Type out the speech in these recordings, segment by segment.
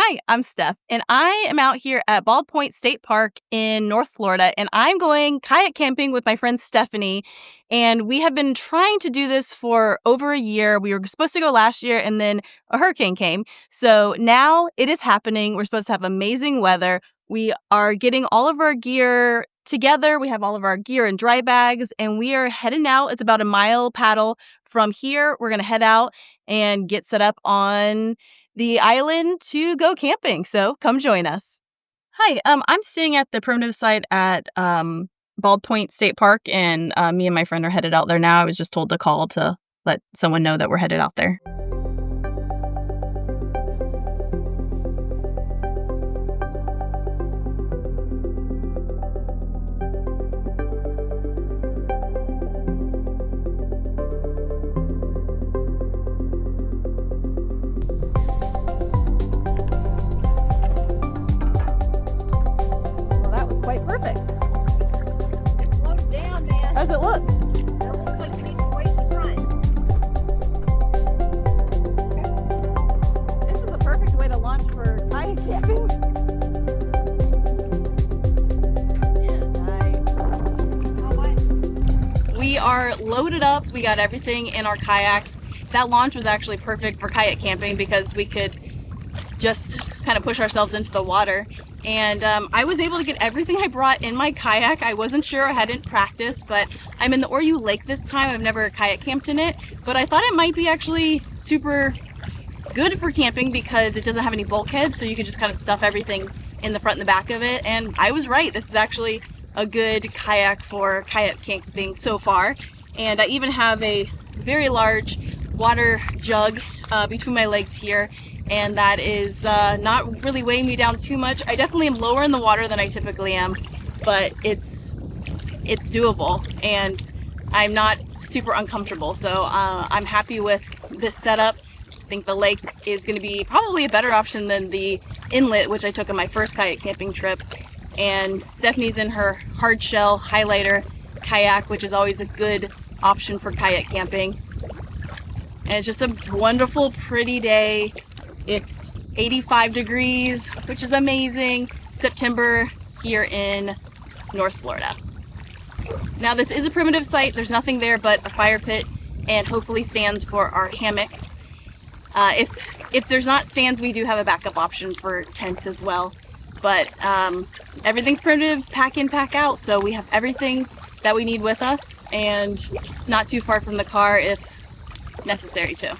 Hi, I'm Steph, and I am out here at Bald Point State Park in North Florida, and I'm going kayak camping with my friend Stephanie, and we have been trying to do this for over a year. We were supposed to go last year, and then a hurricane came, so now it is happening. We're supposed to have amazing weather. We are getting all of our gear together. We have all of our gear in dry bags, and we are heading out. It's about a mile paddle from here. We're going to head out and get set up on the island to go camping. So come join us. Hi, I'm staying at the primitive site at Bald Point State Park, and me and my friend are headed out there now. I was just told to call to let someone know that we're headed out there. Quite perfect. It slowed down, man. How's it look? It looks like we need to wait in the front. This is a perfect way to launch for kayak camping. Nice. We are loaded up. We got everything in our kayaks. That launch was actually perfect for kayak camping because we could just kind of push ourselves into the water. And I was able to get everything I brought in my kayak. I wasn't sure, I hadn't practiced, but I'm in the Oru Lake this time. I've never kayak camped in it, but I thought it might be actually super good for camping because it doesn't have any bulkheads, so you can just kind of stuff everything in the front and the back of it. And I was right, this is actually a good kayak for kayak camping so far. And I even have a very large water jug between my legs here, and that is not really weighing me down too much. I definitely am lower in the water than I typically am, but it's doable, and I'm not super uncomfortable, so I'm happy with this setup. I think the lake is going to be probably a better option than the inlet, which I took on my first kayak camping trip. And Stephanie's in her hard shell highlighter kayak, which is always a good option for kayak camping. And it's just a wonderful, pretty day. It's 85 degrees, which is amazing. September here in North Florida. Now this is a primitive site. There's nothing there but a fire pit and hopefully stands for our hammocks. If there's not stands, we do have a backup option for tents as well. But everything's primitive, pack in, pack out. So we have everything that we need with us and not too far from the car if necessary too.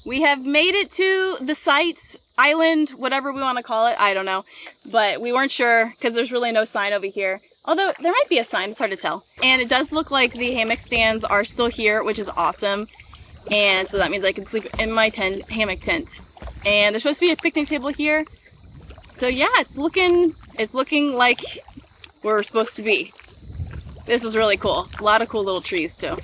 We have made it to the site, island, whatever we want to call it, I don't know. But we weren't sure because there's really no sign over here. Although there might be a sign, it's hard to tell. And it does look like the hammock stands are still here, which is awesome. And so that means I can sleep in my hammock tent. And there's supposed to be a picnic table here. So yeah, it's looking like where we're supposed to be. This is really cool. A lot of cool little trees too.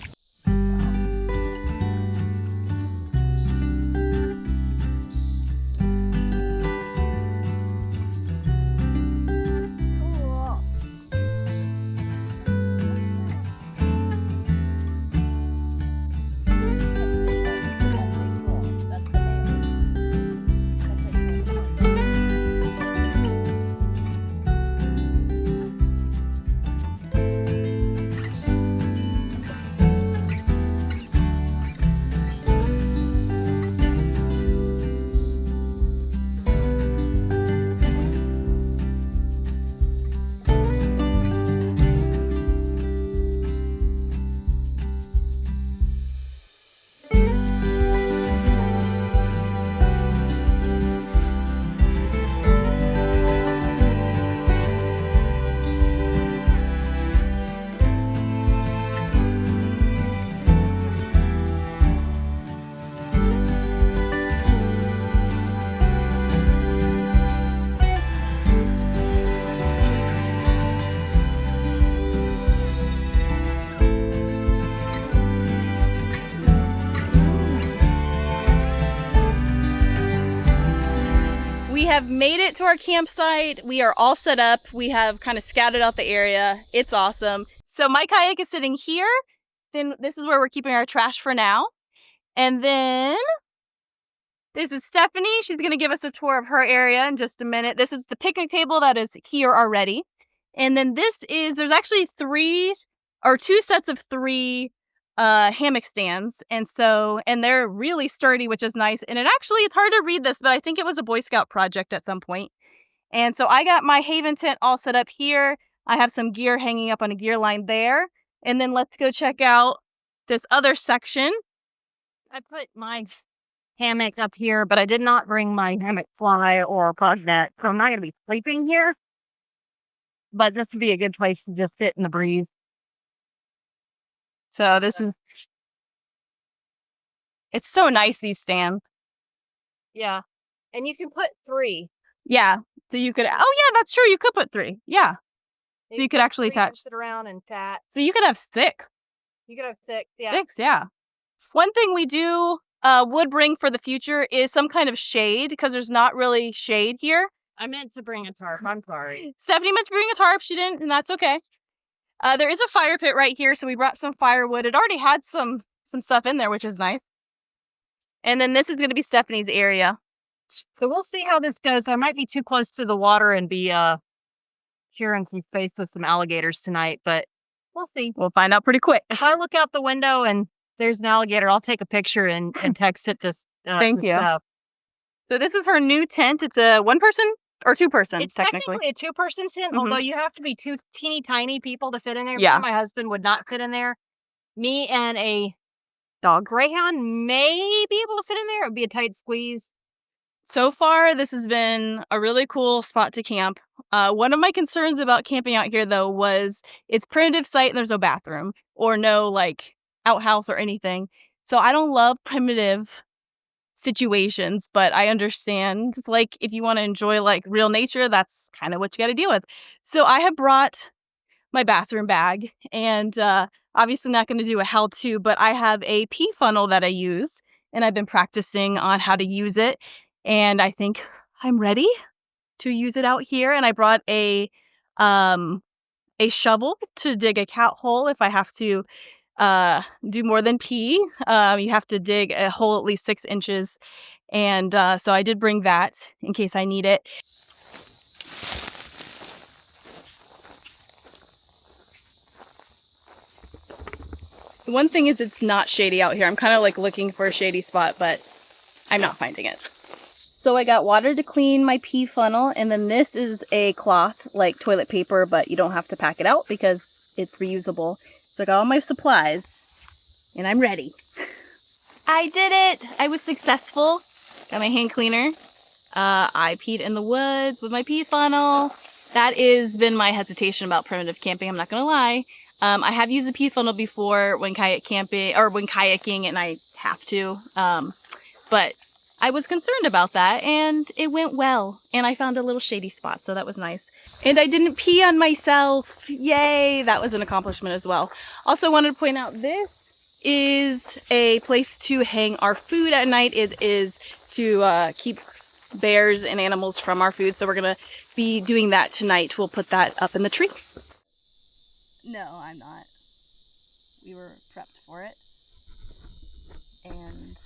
have made it to our campsite. We are all set up. We have kind of scouted out the area. It's awesome. So my kayak is sitting here. Then this is where we're keeping our trash for now. And then This is Stephanie. She's going to give us a tour of her area in just a minute. This is the picnic table that is here already. And then there's actually two sets of three hammock stands. And they're really sturdy, which is nice. And it's hard to read this, but I think it was a Boy Scout project at some point. And so I got my Haven tent all set up here. I have some gear hanging up on a gear line there. And then let's go check out this other section. I put my hammock up here, but I did not bring my hammock fly or plug net, so I'm not going to be sleeping here. But this would be a good place to just sit in the breeze. So it's so nice, these stands. Yeah. And you can put 3. Yeah. So you could, oh yeah, that's true. You could put 3. Yeah. So you could actually sit around and chat. So you could have 6. You could have 6, yeah. 6, yeah. One thing we would bring for the future is some kind of shade, because there's not really shade here. I meant to bring a tarp. I'm sorry. Stephanie meant to bring a tarp. She didn't, and that's okay. There is a fire pit right here, so we brought some firewood. It already had some stuff in there, which is nice. And then this is going to be Stephanie's area. So we'll see how this goes. I might be too close to the water and be sharing some space with some alligators tonight, but we'll see. We'll find out pretty quick. If I look out the window and there's an alligator, I'll take a picture and text it to Thank you. Steph. So this is her new tent. It's a 1-person or 2-person, it's technically a 2-person tent, although you have to be 2 teeny tiny people to fit in there. Yeah. My husband would not fit in there. Me and a greyhound may be able to fit in there. It would be a tight squeeze. So far, this has been a really cool spot to camp. One of my concerns about camping out here, though, was it's primitive site and there's no bathroom or no, outhouse or anything. So I don't love primitive situations, but I understand, if you want to enjoy, real nature, that's kind of what you got to deal with. So I have brought my bathroom bag, and obviously not going to do a how-to, but I have a pee funnel that I use, and I've been practicing on how to use it, and I think I'm ready to use it out here. And I brought a shovel to dig a cat hole if I have to do more than pee. You have to dig a hole at least 6 inches. And so I did bring that in case I need it. One thing is it's not shady out here. I'm kind of looking for a shady spot, but I'm not finding it. So I got water to clean my pee funnel, and then this is a cloth like toilet paper, but you don't have to pack it out because it's reusable. So I got all my supplies, and I'm ready. I did it! I was successful. Got my hand cleaner. I peed in the woods with my pee funnel. That has been my hesitation about primitive camping, I'm not gonna lie. I have used a pee funnel before when kayak camping, or when kayaking, and I have to. But I was concerned about that, and it went well. And I found a little shady spot, so that was nice. And I didn't pee on myself. Yay! That was an accomplishment as well. Also wanted to point out, this is a place to hang our food at night. It is to keep bears and animals from our food, so we're going to be doing that tonight. We'll put that up in the tree. No, I'm not. We were prepped for it. And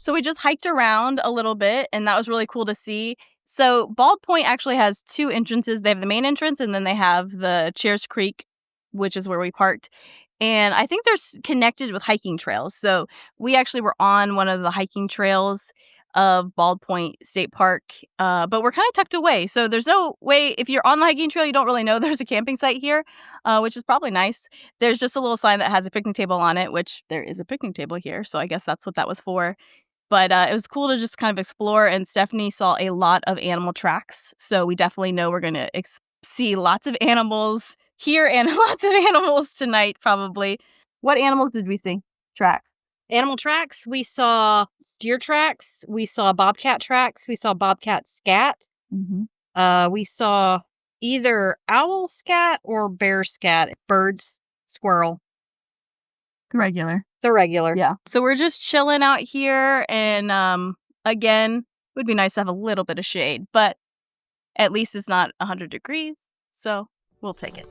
so we just hiked around a little bit, and that was really cool to see. So Bald Point actually has 2 entrances. They have the main entrance, and then they have the Charies Creek, which is where we parked. And I think they're connected with hiking trails. So we actually were on one of the hiking trails of Bald Point State Park, but we're kind of tucked away. So there's no way, if you're on the hiking trail, you don't really know there's a camping site here, which is probably nice. There's just a little sign that has a picnic table on it, which there is a picnic table here. So I guess that's what that was for. But it was cool to just kind of explore, and Stephanie saw a lot of animal tracks. So we definitely know we're going to see lots of animals here and lots of animals tonight, probably. What animals did we see? Animal tracks. We saw deer tracks. We saw bobcat tracks. We saw bobcat scat. Mm-hmm. We saw either owl scat or bear scat. Birds, squirrel. The regular. Yeah. So we're just chilling out here, and again, it would be nice to have a little bit of shade, but at least it's not 100 degrees, so we'll take it.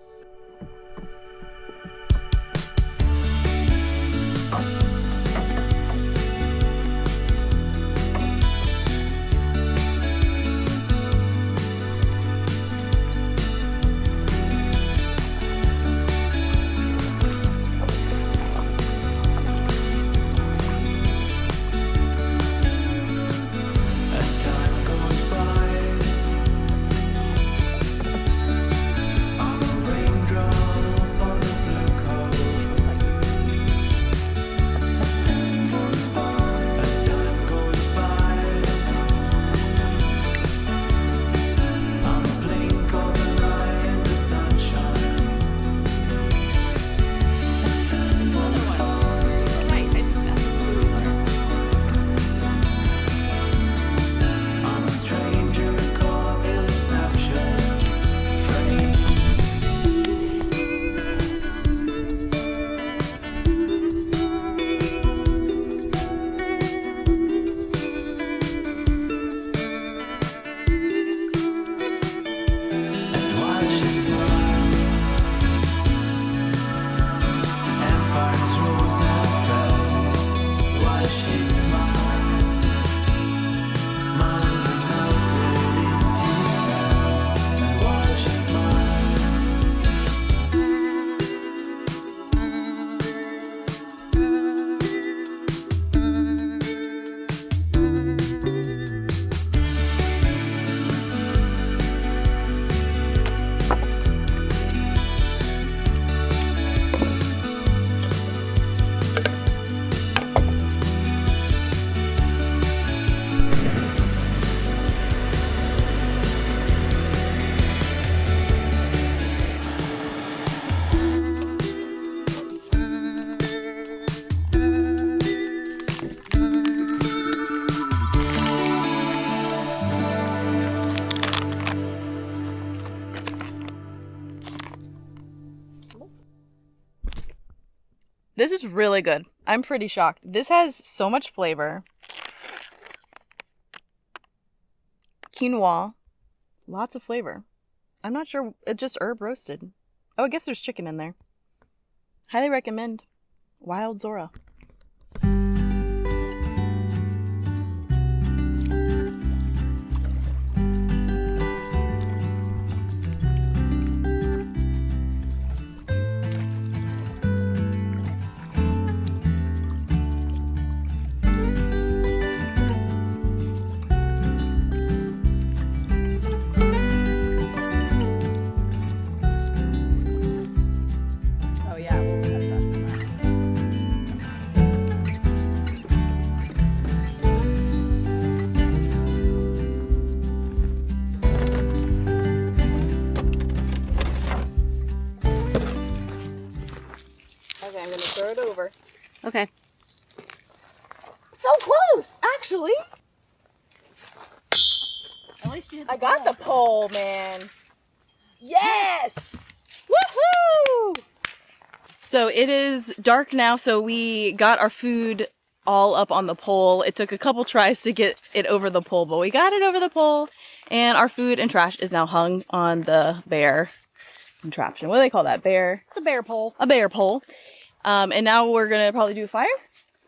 This is really good. I'm pretty shocked. This has so much flavor. Quinoa. Lots of flavor. I'm not sure. It's just herb roasted. Oh, I guess there's chicken in there. Highly recommend. Wild Zora. Okay, I'm gonna throw it over. Okay. So close, actually. At least you I got the pole, man. Yes! Woohoo! So it is dark now, so we got our food all up on the pole. It took a couple tries to get it over the pole, but we got it over the pole, and our food and trash is now hung on the bear contraption. What do they call that? Bear? It's a bear pole. A bear pole. And now we're gonna probably do a fire.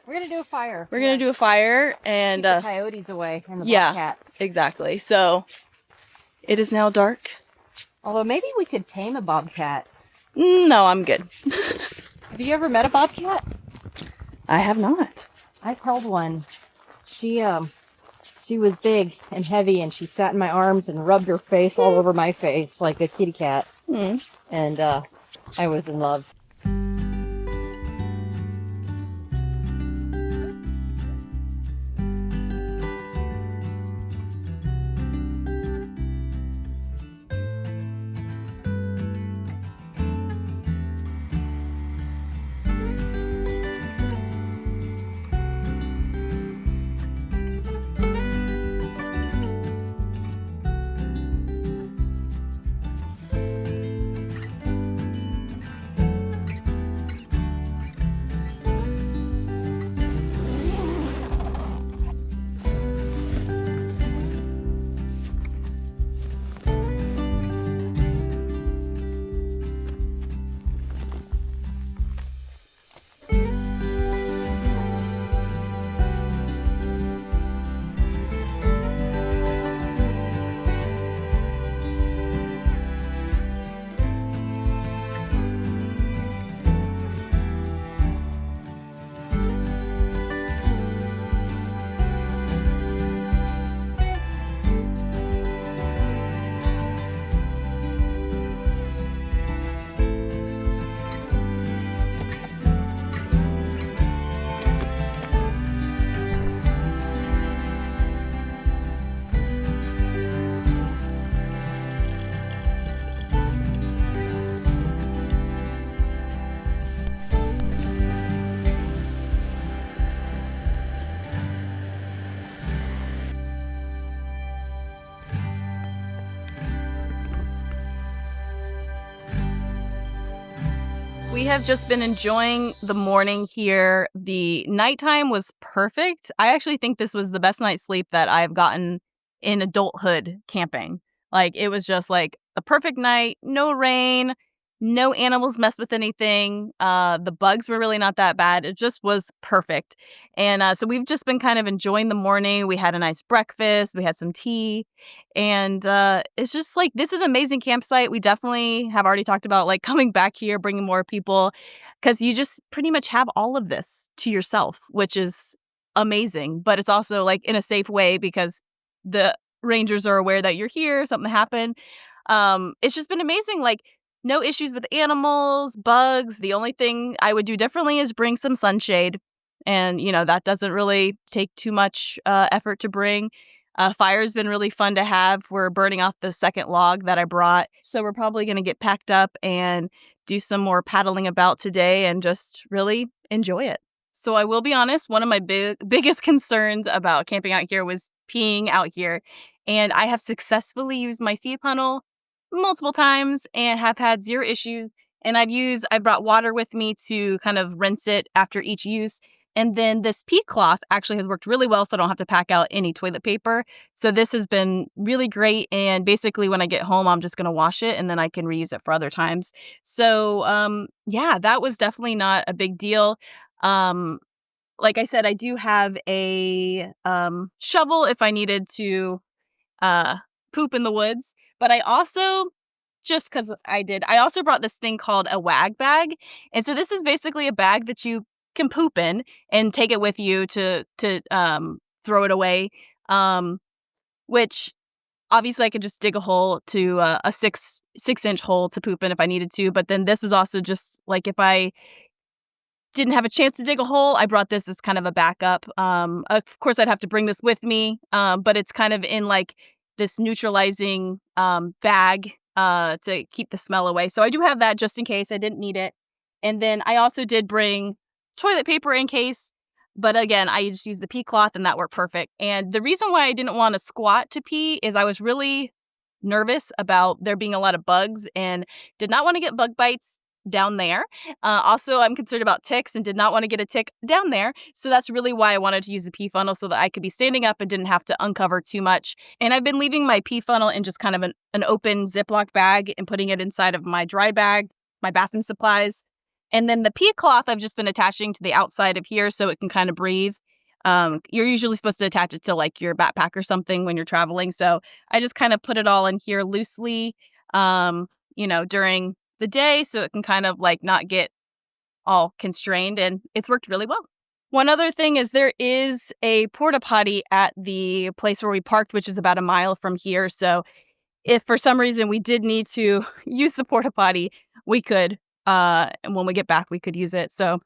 We're gonna do a fire. We're gonna do a fire and keep the coyotes away and the yeah, bobcats. exactly. So it is now dark. Although maybe we could tame a bobcat. No, I'm good. Have you ever met a bobcat? I have not. I've held one. She was big and heavy, and she sat in my arms and rubbed her face all over my face like a kitty cat. And I was in love. We have just been enjoying the morning here. The nighttime was perfect. I actually think this was the best night's sleep that I've gotten in adulthood camping. Like, it was just like a perfect night, no rain, no animals messed with anything. The bugs were really not that bad. It just was perfect. And so we've just been kind of enjoying the morning. We had a nice breakfast. We had some tea. And it's just like, this is an amazing campsite. We definitely have already talked about like coming back here, bringing more people, because you just pretty much have all of this to yourself, which is amazing. But it's also like in a safe way because the rangers are aware that you're here, something happened. It's just been amazing. Like, no issues with animals, bugs. The only thing I would do differently is bring some sunshade. And, you know, that doesn't really take too much effort to bring. Fire's been really fun to have. We're burning off the second log that I brought. So we're probably going to get packed up and do some more paddling about today and just really enjoy it. So I will be honest, one of my biggest concerns about camping out here was peeing out here. And I have successfully used my feed funnel multiple times and have had zero issues. And I brought water with me to kind of rinse it after each use. And then this pea cloth actually has worked really well, so I don't have to pack out any toilet paper. So this has been really great. And basically when I get home, I'm just going to wash it and then I can reuse it for other times. So yeah, that was definitely not a big deal. Like I said, I do have a shovel if I needed to poop in the woods. But I also, just because I also brought this thing called a wag bag. And so this is basically a bag that you can poop in and take it with you to throw it away. Which obviously I could just dig a hole to a 6-inch hole to poop in if I needed to. But then this was also just like if I didn't have a chance to dig a hole, I brought this as kind of a backup. Of course, I'd have to bring this with me, but it's kind of in like this neutralizing bag to keep the smell away. So I do have that just in case I didn't need it. And then I also did bring toilet paper in case, but again, I just used the pea cloth and that worked perfect. And the reason why I didn't want to squat to pee is I was really nervous about there being a lot of bugs and did not want to get bug bites down there. Also, I'm concerned about ticks and did not want to get a tick down there. So that's really why I wanted to use the pee funnel so that I could be standing up and didn't have to uncover too much. And I've been leaving my pee funnel in just kind of an open Ziploc bag and putting it inside of my dry bag, my bathroom supplies. And then the pea cloth I've just been attaching to the outside of here so it can kind of breathe. You're usually supposed to attach it to like your backpack or something when you're traveling. So I just kind of put it all in here loosely, during the day so it can kind of like not get all constrained, and it's worked really well. One other thing is there is a porta potty at the place where we parked, which is about a mile from here. So if for some reason we did need to use the porta potty, we could. And when we get back, we could use it. So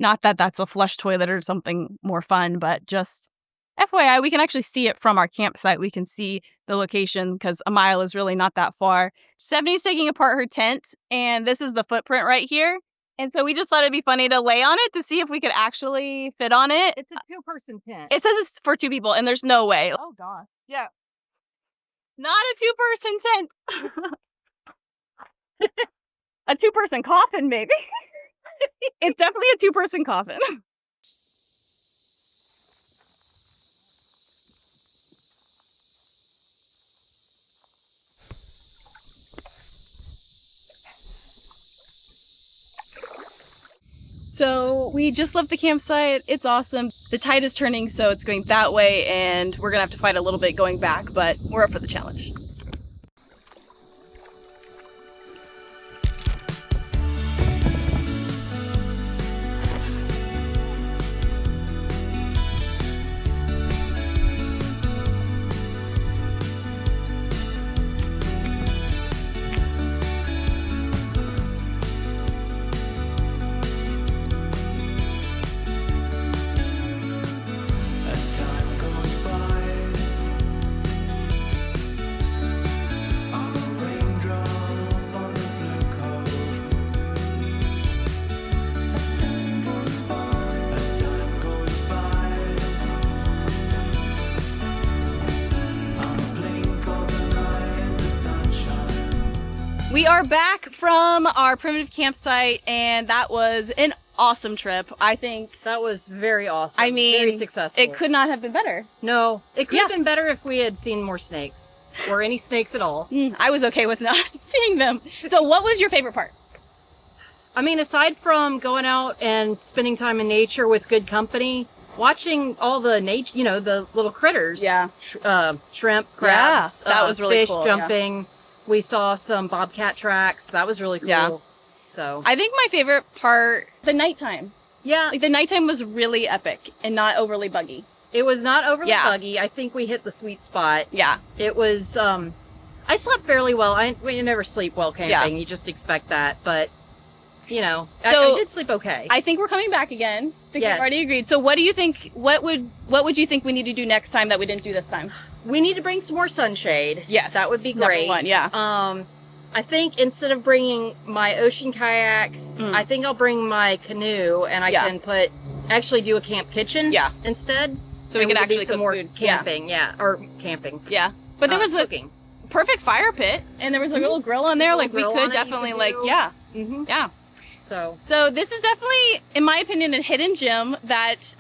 not that that's a flush toilet or something more fun, but just FYI, we can actually see it from our campsite. We can see the location because a mile is really not that far. Stephanie's taking apart her tent, and this is the footprint right here. And so we just thought it'd be funny to lay on it to see if we could actually fit on it. It's a 2-person tent. It says it's for 2 people, and there's no way. Oh, gosh. Yeah. Not a 2-person tent. A 2-person coffin, maybe. It's definitely a 2-person coffin. So we just left the campsite. It's awesome. The tide is turning, so it's going that way, and we're gonna have to fight a little bit going back, but we're up for the challenge. We are back from our primitive campsite, and that was an awesome trip. I think that was very awesome. I mean, very successful. It could not have been better. No, it could have been better if we had seen more snakes or any snakes at all. I was okay with not seeing them. So what was your favorite part? I mean, aside from going out and spending time in nature with good company, watching all the nature, the little critters. Yeah. Shrimp, crabs, that was really fish cool, jumping. Yeah. We saw some bobcat tracks. That was really cool. Yeah. So I think my favorite part, the nighttime. Yeah. Like the nighttime was really epic and not overly buggy. It was not overly buggy. I think we hit the sweet spot. Yeah. It was, I slept fairly well. You never sleep well camping. Yeah. You just expect that. But, I did sleep okay. I think we're coming back again. I think we've already agreed. So what do you think, what would you think we need to do next time that we didn't do this time? We need to bring some more sunshade. Yes. That would be great. Number one, yeah. I think instead of bringing my ocean kayak, I think I'll bring my canoe and I can actually do a camp kitchen instead. So we can actually cook more food. Camping, or camping. Yeah. But there was cooking. A perfect fire pit and there was a little grill on there. Like we could definitely Yeah. So this is definitely, in my opinion, a hidden gem that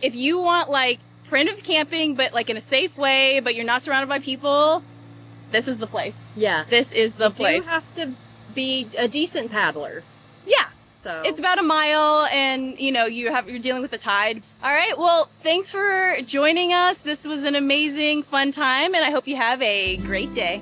if you want like primitive camping, but like in a safe way, but you're not surrounded by people, this is the place. Yeah. This is the place. You have to be a decent paddler. Yeah. So It's about a mile, and you know you're dealing with the tide. All right. Well, thanks for joining us. This was an amazing, fun time, and I hope you have a great day.